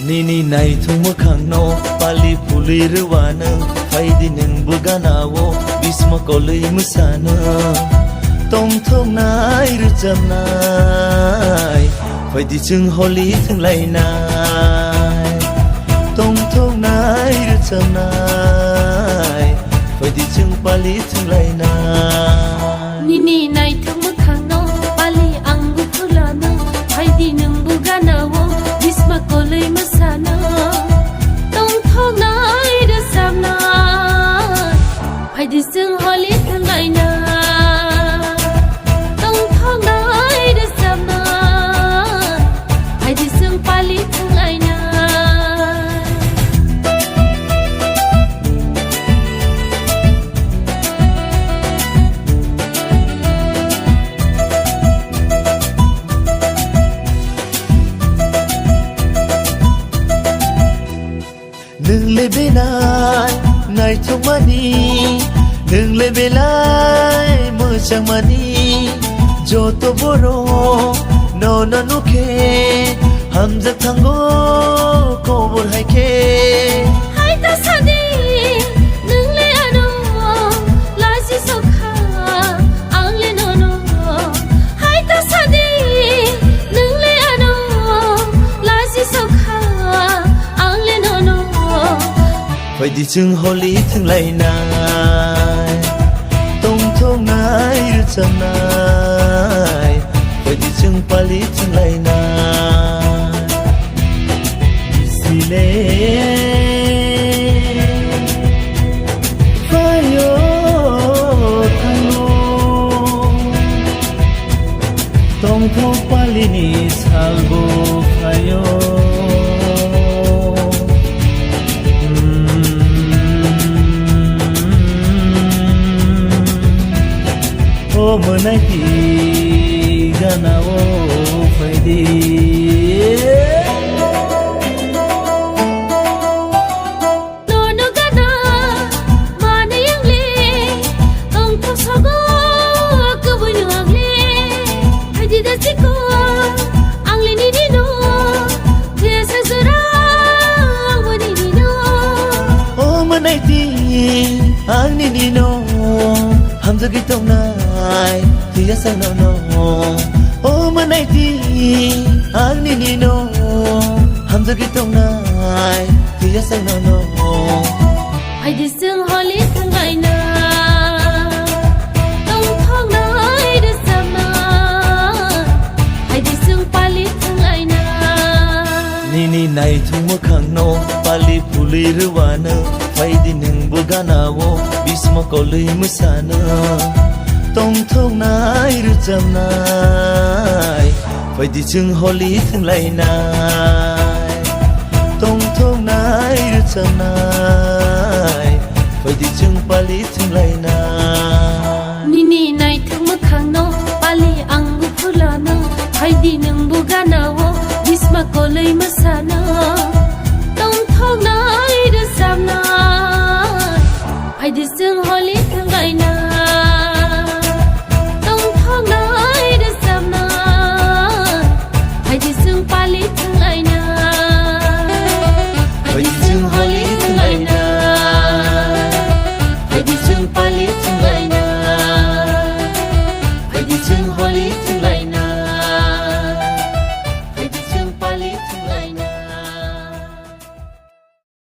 Nini nai thung mokhangno pali phuli rwano phaidi nungbu ganawo bisma kolui musana tong thong nai rujam nai phaidi chung holi thung lai nai tong thong nai rujam nai phaidi chung pali thung lai nai Nini nai thung mokhangno pali angbu phulano phaidi nungbu ganawo bisma kolui musana tong thong nai rujam nai phaidi chung holi thung lai nai Nung lebenai ngai thong mani nung lebelai mo chang mani jo to boro no na nu ke ham ja thango ko bor hai ke hai ta sadi nung le ano la si sokha ang le no no hai ta sadi nung le ano la si sokha ang le no no phaidi chung holi thung lai nai tong thong nai rujam nai phaidi chung pali thung lai nai sile phayo thano tong thong pali ni salbo phayo O menaiki ganawo phaidi Nono gana mana yang le tong thong sago kabunu ang le phaidi da siko ang le ni ni no thesa sura ang wani ni no O menaiki ang ni no ham jagi tong nai tiya sang no no O menaiki ang ni no ham jagi tong nai tiya sang no no phaidi sung holi thung lai na tong thong nai da sama phaidi sung pali thung lai na Nini nai thung mokhangno pali phuli rwano phaidi nungbu ganawo bisma kolui musana tong thong nai rujam nai phaidi chung holi thung lai nai tong thong nai rujam nai phaidi chung pali thung lai nai Nini nai thung mokhangno pali angbu phulano phaidi nungbu ganawo bisma kolui musana tong thong nai rujam nai phaidi chung holi